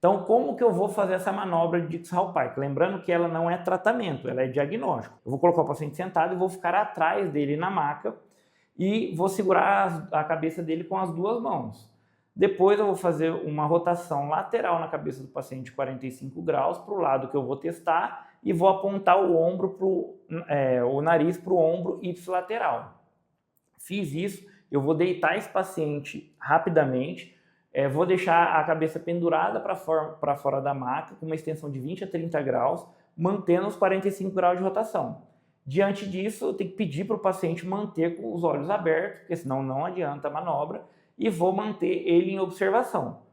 Então, como que eu vou fazer essa manobra de Dix-Hallpike? Lembrando que ela não é tratamento, ela é diagnóstico. Eu vou colocar o paciente sentado e vou ficar atrás dele na maca e vou segurar a cabeça dele com as duas mãos. Depois eu vou fazer uma rotação lateral na cabeça do paciente de 45 graus para o lado que eu vou testar e vou apontar o ombro o nariz para o ombro ipsilateral. Fiz isso, eu vou deitar esse paciente rapidamente, vou deixar a cabeça pendurada para fora da maca com uma extensão de 20 a 30 graus, mantendo os 45 graus de rotação. Diante disso, eu tenho que pedir para o paciente manter com os olhos abertos, porque senão não adianta a manobra, e vou manter ele em observação.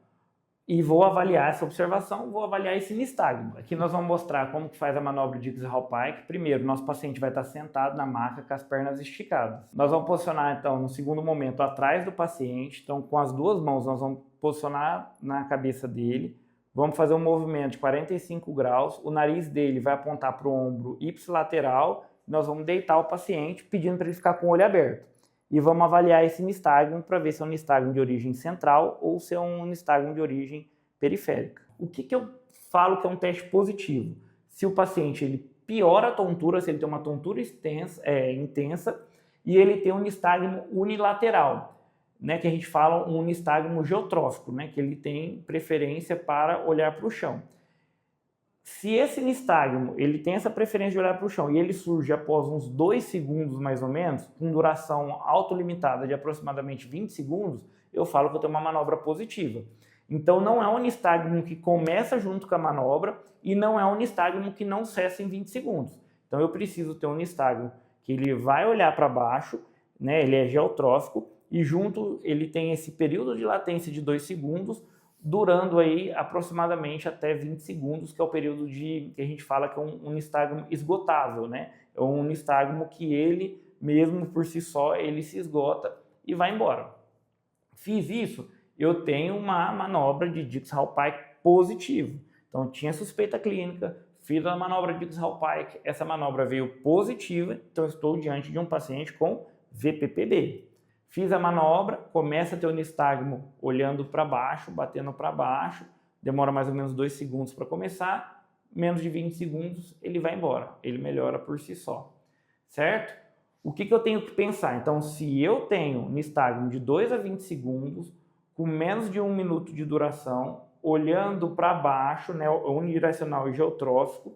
E vou avaliar essa observação, vou avaliar esse nistagmo. Aqui nós vamos mostrar como que faz a manobra de Dix-Hallpike. Primeiro, nosso paciente vai estar sentado na maca com as pernas esticadas. Nós vamos posicionar, então, no segundo momento, atrás do paciente. Então, com as duas mãos, nós vamos posicionar na cabeça dele. Vamos fazer um movimento de 45 graus. O nariz dele vai apontar para o ombro ipsilateral. Nós vamos deitar o paciente, pedindo para ele ficar com o olho aberto. E vamos avaliar esse nistagmo para ver se é um nistagmo de origem central ou se é um nistagmo de origem periférica. O que eu falo que é um teste positivo? Se o paciente ele piora a tontura, se ele tem uma tontura intensa e ele tem um nistagmo unilateral, né, que a gente fala um nistagmo geotrófico, né, que ele tem preferência para olhar para o chão. Se esse nistagmo ele tem essa preferência de olhar para o chão e ele surge após uns 2 segundos mais ou menos, com duração autolimitada de aproximadamente 20 segundos, eu falo que eu tenho uma manobra positiva. Então não é um nistagmo que começa junto com a manobra e não é um nistagmo que não cessa em 20 segundos. Então eu preciso ter um nistagmo que ele vai olhar para baixo, né, ele é geotrófico e junto ele tem esse período de latência de 2 segundos, durando aí aproximadamente até 20 segundos, que é o período que a gente fala que é um nistagmo esgotável, né? É um nistagmo que ele mesmo por si só, ele se esgota e vai embora. Fiz isso, eu tenho uma manobra de Dix-Hallpike positivo. Então tinha suspeita clínica, fiz a manobra de Dix-Hallpike, essa manobra veio positiva, então eu estou diante de um paciente com VPPB. Fiz a manobra, começa a ter o nistagmo olhando para baixo, batendo para baixo, demora mais ou menos 2 segundos para começar, menos de 20 segundos ele vai embora, ele melhora por si só, certo? O que eu tenho que pensar? Então, se eu tenho nistagmo de 2 a 20 segundos, com menos de 1 minuto de duração, olhando para baixo, né, unidirecional e geotrófico,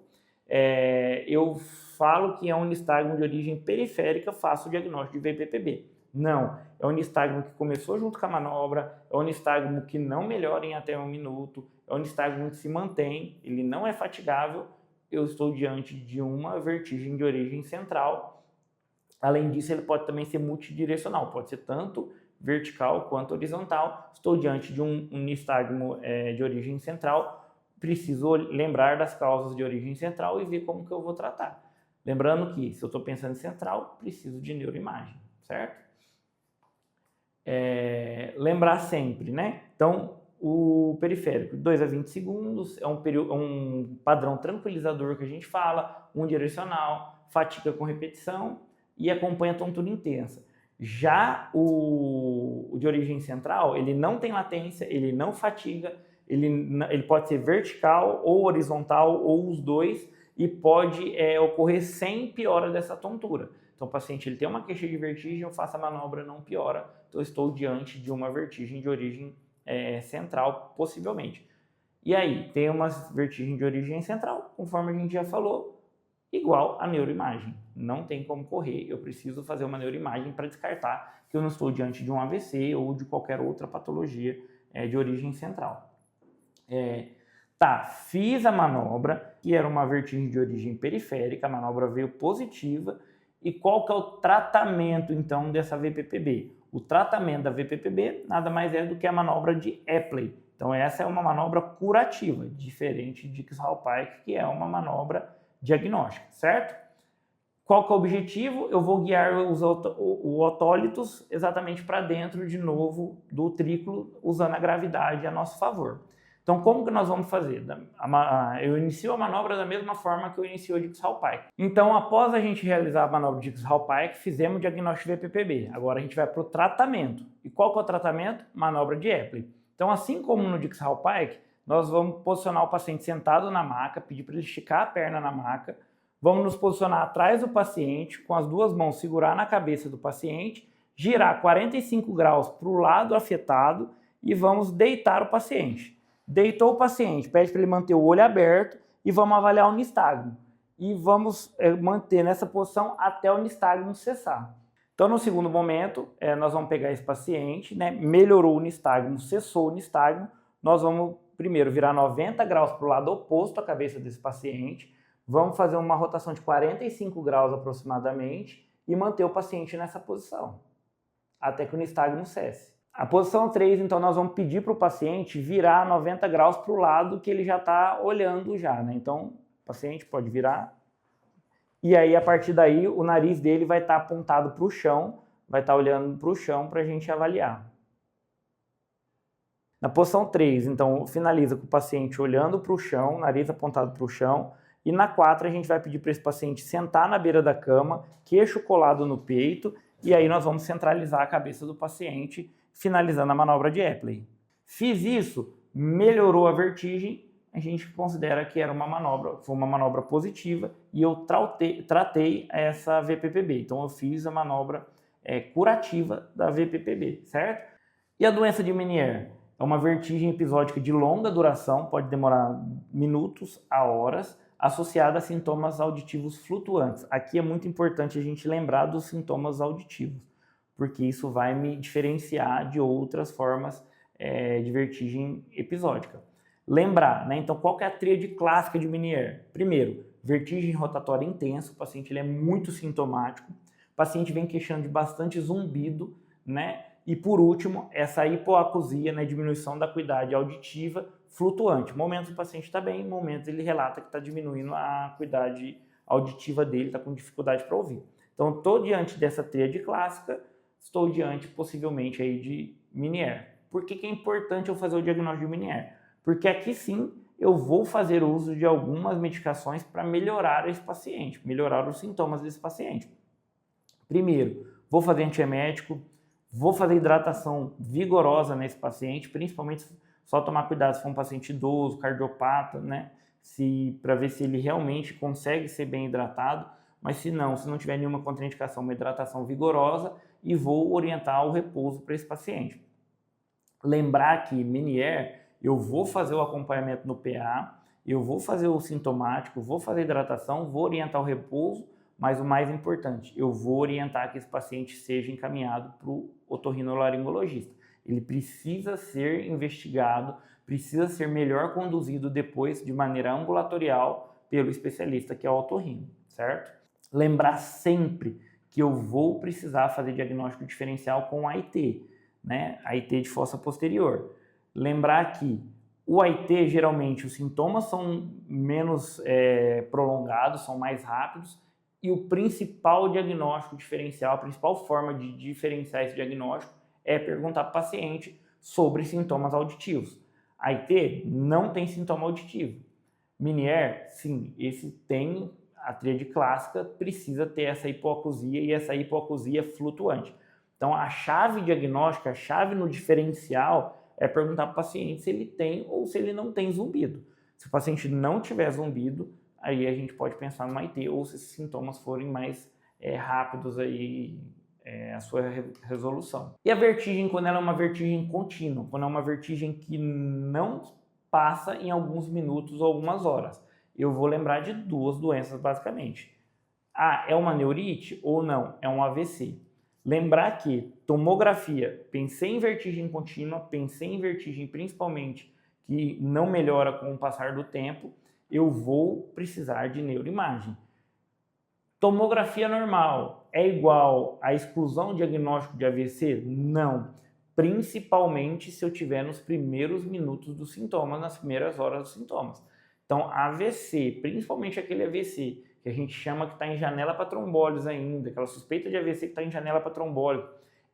eu falo que é um nistagmo de origem periférica, faço o diagnóstico de VPPB. Não, é um nistagmo que começou junto com a manobra, é um nistagmo que não melhora em até 1 minuto, é um nistagmo que se mantém, ele não é fatigável, eu estou diante de uma vertigem de origem central. Além disso, ele pode também ser multidirecional, pode ser tanto vertical quanto horizontal. Estou diante de um nistagmo de origem central, preciso lembrar das causas de origem central e ver como que eu vou tratar. Lembrando que, se eu estou pensando em central, preciso de neuroimagem, certo? Lembrar sempre, né? Então, o periférico, 2 a 20 segundos, é um padrão tranquilizador que a gente fala, unidirecional, fatiga com repetição e acompanha a tontura intensa. Já o de origem central, ele não tem latência, ele não fatiga, ele pode ser vertical ou horizontal ou os dois e pode ocorrer sem piora dessa tontura. Então o paciente ele tem uma queixa de vertigem, eu faço a manobra, não piora, então eu estou diante de uma vertigem de origem central, possivelmente. E aí, tem uma vertigem de origem central, conforme a gente já falou, igual a neuroimagem. Não tem como correr, eu preciso fazer uma neuroimagem para descartar que eu não estou diante de um AVC ou de qualquer outra patologia de origem central. Fiz a manobra, que era uma vertigem de origem periférica, a manobra veio positiva. E qual que é o tratamento, então, dessa VPPB? O tratamento da VPPB nada mais é do que a manobra de Epley. Então, essa é uma manobra curativa, diferente de Dix-Hallpike, que é uma manobra diagnóstica, certo? Qual que é o objetivo? Eu vou guiar os otólitos exatamente para dentro, de novo, do triclo, usando a gravidade a nosso favor. Então, como que nós vamos fazer? Eu inicio a manobra da mesma forma que eu inicio a Dix-Hallpike. Então, após a gente realizar a manobra de Dix-Hallpike, fizemos o diagnóstico de VPPB. Agora a gente vai para o tratamento. E qual que é o tratamento? Manobra de Epley. Então, assim como no Dix-Hallpike, nós vamos posicionar o paciente sentado na maca, pedir para ele esticar a perna na maca, vamos nos posicionar atrás do paciente, com as duas mãos segurar na cabeça do paciente, girar 45 graus para o lado afetado e vamos deitar o paciente. Deitou o paciente, pede para ele manter o olho aberto e vamos avaliar o nistagmo. E vamos manter nessa posição até o nistagmo cessar. Então, no segundo momento, nós vamos pegar esse paciente, né, melhorou o nistagmo, cessou o nistagmo, nós vamos primeiro virar 90 graus para o lado oposto à cabeça desse paciente, vamos fazer uma rotação de 45 graus aproximadamente e manter o paciente nessa posição, até que o nistagmo cesse. A posição 3, então, nós vamos pedir para o paciente virar 90 graus para o lado que ele já está olhando já, né? Então, o paciente pode virar. E aí, a partir daí, o nariz dele vai estar apontado para o chão, vai estar olhando para o chão para a gente avaliar. Na posição 3, então, finaliza com o paciente olhando para o chão, nariz apontado para o chão. E na 4, a gente vai pedir para esse paciente sentar na beira da cama, queixo colado no peito, e aí nós vamos centralizar a cabeça do paciente, finalizando a manobra de Epley. Fiz isso, melhorou a vertigem, a gente considera que era foi uma manobra positiva e eu tratei essa VPPB. Então eu fiz a manobra curativa da VPPB, certo? E a doença de Meniere? É uma vertigem episódica de longa duração, pode demorar minutos a horas, associada a sintomas auditivos flutuantes. Aqui é muito importante a gente lembrar dos sintomas auditivos, porque isso vai me diferenciar de outras formas de vertigem episódica. Lembrar, né? Então, qual que é a tríade clássica de Meniere? Primeiro, vertigem rotatória intensa, o paciente ele é muito sintomático, o paciente vem queixando de bastante zumbido, né? E por último, essa hipoacusia, né? Diminuição da acuidade auditiva flutuante. Momentos o paciente está bem, momentos ele relata que está diminuindo a acuidade auditiva dele, está com dificuldade para ouvir. Então, estou diante dessa tríade clássica, estou diante possivelmente aí de Meniere. Por que é importante eu fazer o diagnóstico de Meniere? Porque aqui sim eu vou fazer uso de algumas medicações para melhorar esse paciente, melhorar os sintomas desse paciente. Primeiro, vou fazer antiemético, vou fazer hidratação vigorosa nesse paciente, principalmente só tomar cuidado se for um paciente idoso, cardiopata, né? Para ver se ele realmente consegue ser bem hidratado, mas se não tiver nenhuma contraindicação, uma hidratação vigorosa e vou orientar o repouso para esse paciente. Lembrar que Meniere, eu vou fazer o acompanhamento no PA, eu vou fazer o sintomático, vou fazer a hidratação, vou orientar o repouso, mas o mais importante, eu vou orientar que esse paciente seja encaminhado para o otorrinolaringologista. Ele precisa ser investigado, precisa ser melhor conduzido depois de maneira ambulatorial pelo especialista que é o otorrino, certo? Lembrar sempre que eu vou precisar fazer diagnóstico diferencial com AIT, né? AIT de fossa posterior. Lembrar que o AIT, geralmente, os sintomas são menos prolongados, são mais rápidos, e o principal diagnóstico diferencial, a principal forma de diferenciar esse diagnóstico é perguntar para o paciente sobre sintomas auditivos. AIT não tem sintoma auditivo. Meniere, sim, esse tem a tríade clássica, precisa ter essa hipoacusia e essa hipoacusia flutuante. Então, a chave diagnóstica, a chave no diferencial é perguntar para o paciente se ele tem ou se ele não tem zumbido. Se o paciente não tiver zumbido, aí a gente pode pensar no AIT, ou se esses sintomas forem mais rápidos aí, a sua resolução. E a vertigem, quando ela é uma vertigem contínua, quando é uma vertigem que não passa em alguns minutos ou algumas horas. Eu vou lembrar de duas doenças, basicamente. É uma neurite ou não? É um AVC. Lembrar que tomografia, pensei em vertigem contínua, pensei em vertigem principalmente que não melhora com o passar do tempo, eu vou precisar de neuroimagem. Tomografia normal é igual à exclusão diagnóstico de AVC? Não. Principalmente se eu tiver nos primeiros minutos dos sintomas, nas primeiras horas dos sintomas. Então, AVC, principalmente aquele AVC que a gente chama que está em janela para trombólise ainda, aquela suspeita de AVC que está em janela para trombólise,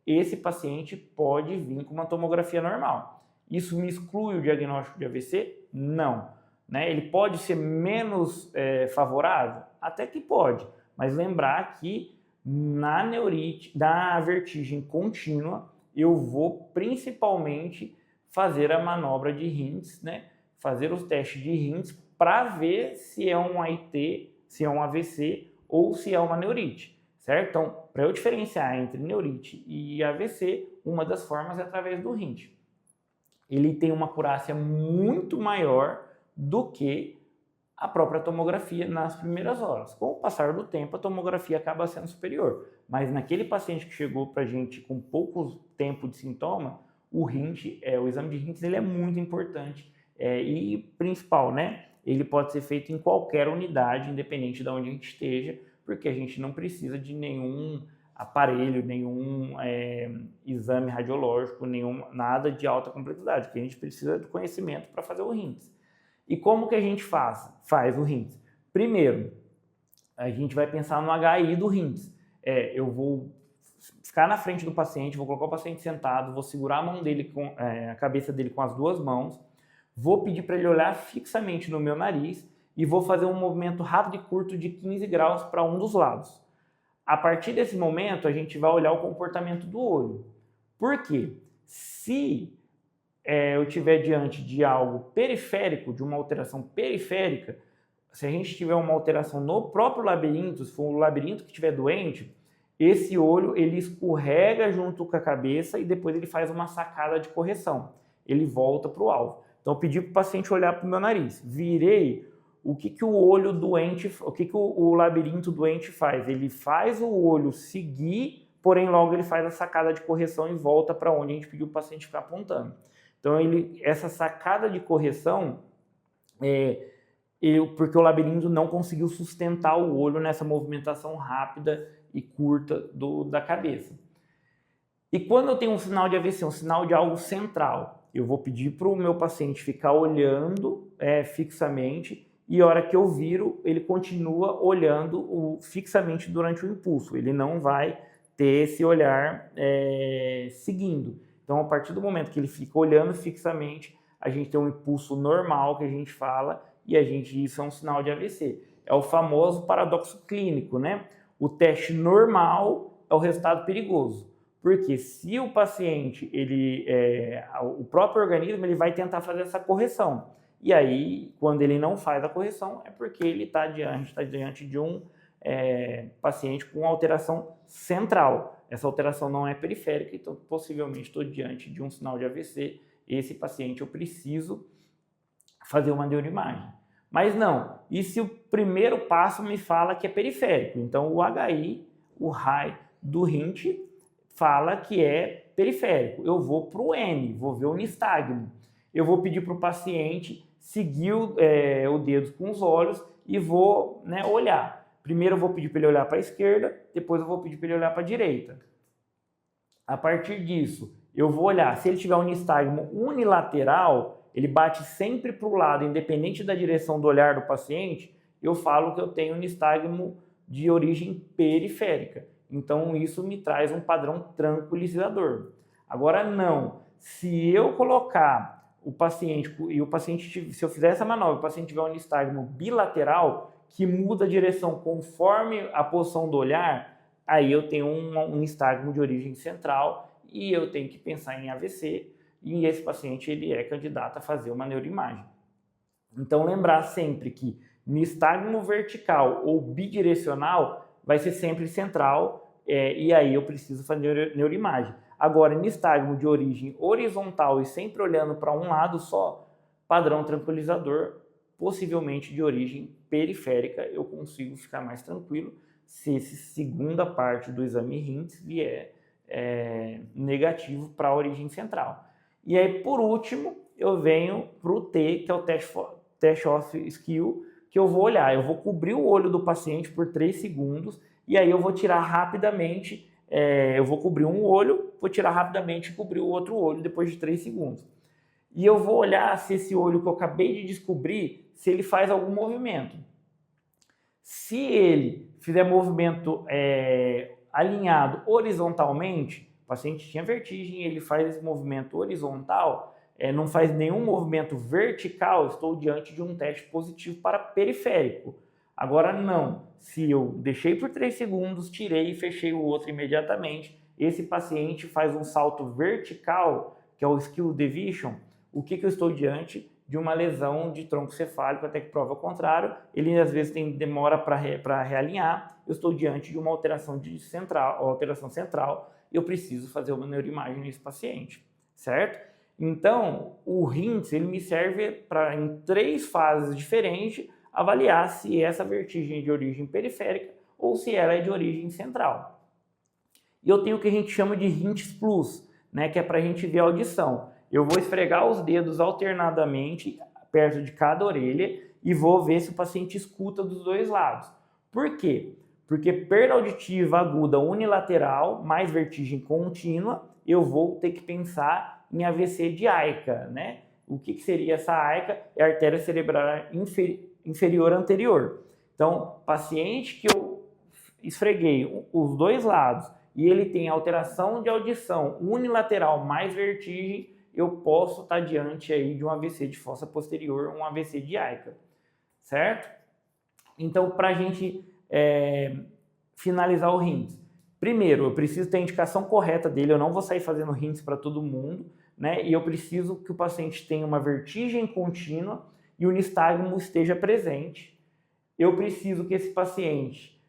esse paciente pode vir com uma tomografia normal. Isso me exclui o diagnóstico de AVC? Não. Né? Ele pode ser menos favorável? Até que pode, mas lembrar que na neurite, na vertigem contínua, eu vou principalmente fazer a manobra de Hintz, né? fazer os testes de rins para ver se é um AIT, se é um AVC ou se é uma neurite, certo? Então, para eu diferenciar entre neurite e AVC, uma das formas é através do rins. Ele tem uma acurácia muito maior do que a própria tomografia nas primeiras horas. Com o passar do tempo, a tomografia acaba sendo superior, mas naquele paciente que chegou para a gente com pouco tempo de sintoma, o exame de rins ele é muito importante e principal, né? Ele pode ser feito em qualquer unidade, independente de onde a gente esteja, porque a gente não precisa de nenhum aparelho, nenhum exame radiológico, nada de alta complexidade, que a gente precisa do conhecimento para fazer o rins. E como que a gente faz o rins? Primeiro, a gente vai pensar no HI do rins. Eu vou ficar na frente do paciente, vou colocar o paciente sentado, vou segurar a mão dele, a cabeça dele com as duas mãos, vou pedir para ele olhar fixamente no meu nariz e vou fazer um movimento rápido e curto de 15 graus para um dos lados. A partir desse momento, a gente vai olhar o comportamento do olho. Por quê? Se eu estiver diante de algo periférico, de uma alteração periférica, se a gente tiver uma alteração no próprio labirinto, se for o labirinto que estiver doente, esse olho ele escorrega junto com a cabeça e depois ele faz uma sacada de correção. Ele volta para o alvo. Então eu pedi para o paciente olhar para o meu nariz. Virei, o que o olho doente, o que o labirinto doente faz? Ele faz o olho seguir, porém logo ele faz a sacada de correção e volta para onde a gente pediu o paciente ficar apontando. Então essa sacada de correção porque o labirinto não conseguiu sustentar o olho nessa movimentação rápida e curta da cabeça. E quando eu tenho um sinal de AVC, um sinal de algo central, eu vou pedir para o meu paciente ficar olhando fixamente e a hora que eu viro, ele continua olhando fixamente durante o impulso. Ele não vai ter esse olhar seguindo. Então, a partir do momento que ele fica olhando fixamente, a gente tem um impulso normal que a gente fala e isso é um sinal de AVC. É o famoso paradoxo clínico, né? O teste normal é o resultado perigoso. Porque se o paciente, o próprio organismo, ele vai tentar fazer essa correção. E aí, quando ele não faz a correção, é porque ele está diante de um paciente com alteração central. Essa alteração não é periférica, então possivelmente estou diante de um sinal de AVC. Esse paciente eu preciso fazer uma neuroimagem. Mas não, e se o primeiro passo me fala que é periférico? Então o HI, o RAI do RINT, fala que é periférico. Eu vou para o N, vou ver o nistagmo. Eu vou pedir para o paciente seguir o dedo com os olhos e vou olhar. Primeiro eu vou pedir para ele olhar para a esquerda, depois eu vou pedir para ele olhar para a direita. A partir disso, eu vou olhar. Se ele tiver um nistagmo unilateral, ele bate sempre para o lado, independente da direção do olhar do paciente, eu falo que eu tenho um nistagmo de origem periférica. Então, isso me traz um padrão tranquilizador. Agora, não. Se eu colocar o paciente, se eu fizer essa manobra, o paciente tiver um nistagmo bilateral, que muda a direção conforme a posição do olhar, aí eu tenho um nistagmo de origem central e eu tenho que pensar em AVC e esse paciente ele é candidato a fazer uma neuroimagem. Então lembrar sempre que nistagmo vertical ou bidirecional vai ser sempre central e aí eu preciso fazer neuroimagem. Agora, nistagmo de origem horizontal e sempre olhando para um lado só, padrão tranquilizador, possivelmente de origem periférica, eu consigo ficar mais tranquilo se essa segunda parte do exame RINTS vier negativo para a origem central. E aí, por último, eu venho para o T, que é o Test of Skill, que eu vou olhar. Eu vou cobrir o olho do paciente por 3 segundos e aí eu vou tirar rapidamente, eu vou cobrir um olho, vou tirar rapidamente e cobrir o outro olho depois de 3 segundos. E eu vou olhar se esse olho que eu acabei de descobrir, se ele faz algum movimento. Se ele fizer movimento alinhado horizontalmente, o paciente tinha vertigem, ele faz esse movimento horizontal, não faz nenhum movimento vertical, estou diante de um teste positivo para periférico. Agora não, se eu deixei por 3 segundos, tirei e fechei o outro imediatamente, esse paciente faz um salto vertical, que é o Skill Deviation, o que eu estou diante de uma lesão de tronco cefálico, até que prova o contrário. Ele às vezes tem demora para realinhar. Eu estou diante de uma alteração central, e eu preciso fazer uma neuroimagem nesse paciente, certo? Então, o RINTS ele me serve para, em 3 fases diferentes, avaliar se essa vertigem é de origem periférica ou se ela é de origem central. E eu tenho o que a gente chama de RINTS Plus, né, que é para a gente ver a audição. Eu vou esfregar os dedos alternadamente perto de cada orelha e vou ver se o paciente escuta dos 2 lados. Por quê? Porque perda auditiva aguda unilateral mais vertigem contínua, eu vou ter que pensar em AVC de AICA, né? O que seria essa AICA? É a artéria cerebral inferior anterior. Então, paciente que eu esfreguei os 2 lados e ele tem alteração de audição unilateral mais vertigem, eu posso estar diante aí de um AVC de fossa posterior, um AVC de AICA, certo? Então, para a gente finalizar o RINTS, primeiro, eu preciso ter a indicação correta dele, eu não vou sair fazendo RINTS para todo mundo, né? E eu preciso que o paciente tenha uma vertigem contínua e o nistagmo esteja presente. Eu preciso que esse paciente,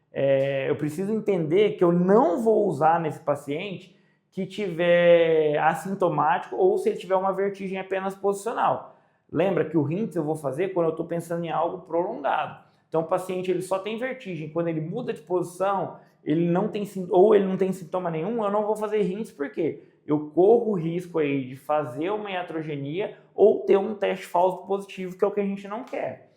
eu preciso entender que eu não vou usar nesse paciente que tiver assintomático ou se ele tiver uma vertigem apenas posicional. Lembra que o RINTS eu vou fazer quando eu estou pensando em algo prolongado. Então o paciente ele só tem vertigem quando ele muda de posição, ele não tem sintoma nenhum, eu não vou fazer RINTS porque eu corro o risco aí de fazer uma iatrogenia ou ter um teste falso positivo, que é o que a gente não quer.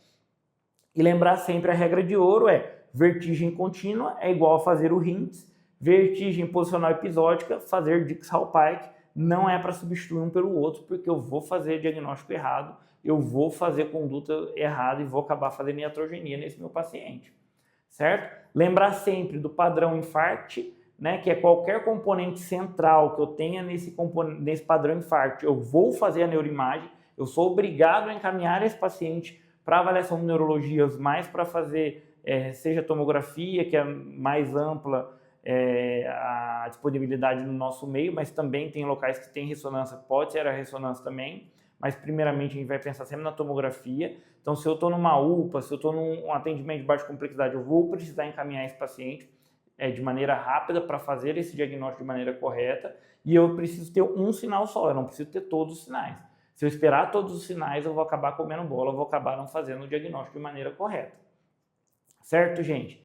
E lembrar sempre a regra de ouro vertigem contínua é igual a fazer o RINTS, vertigem posicional episódica, fazer Dix-Hallpike, não é para substituir um pelo outro, porque eu vou fazer diagnóstico errado, eu vou fazer conduta errada e vou acabar fazendo iatrogenia nesse meu paciente, certo? Lembrar sempre do padrão infarto, né, que é qualquer componente central que eu tenha nesse padrão infarto, eu vou fazer a neuroimagem, eu sou obrigado a encaminhar esse paciente para avaliação de neurologias, mais para fazer, seja tomografia, que é mais ampla, a disponibilidade no nosso meio, mas também tem locais que tem ressonância, pode ser a ressonância também, mas primeiramente a gente vai pensar sempre na tomografia. Então, se eu estou numa UPA, se eu estou num atendimento de baixa complexidade, eu vou precisar encaminhar esse paciente de maneira rápida para fazer esse diagnóstico de maneira correta, e eu preciso ter um sinal só, eu não preciso ter todos os sinais. Se eu esperar todos os sinais, eu vou acabar comendo bola, eu vou acabar não fazendo o diagnóstico de maneira correta. Certo, gente?